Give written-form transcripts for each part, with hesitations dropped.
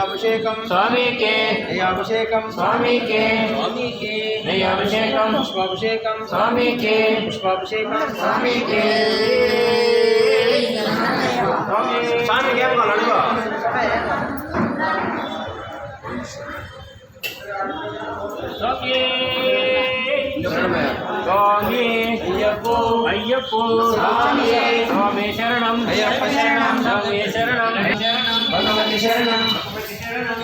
అభిషేకం స్వామికే అభిషేకం స్వామికే అభిషేకం పుష్పాభిషేకం స్వామికే పుష్పాభిషేకం స్వామికే స్వామికే అడుగు స్వామి అయ్యప్పో అయ్యప్పో స్వామి స్వామి శరణం అయ్యప్ప శరణం స్వామి శరణం భగవతి శరణం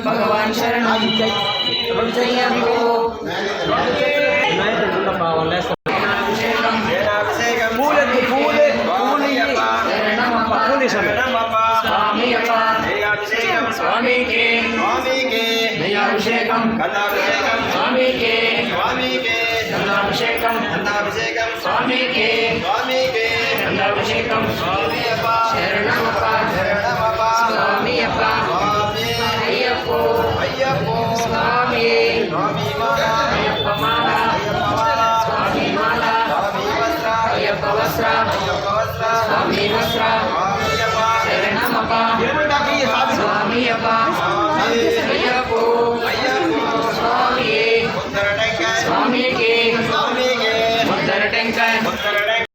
భగవాన్ శరణం అయ్యప్పో స్వామికే అభిషేకం స్వామికే అభిషేకం స్వామికే అభిషేకం శరణమప్ప స్వామియప్ప అయ్యప్పో స్వామి అయ్యప్ప మాల స్వామి మాల అయ్యప్ప వస్త్ర స్వామి వస్త్ర శరణమప్ప స్వామియప్ప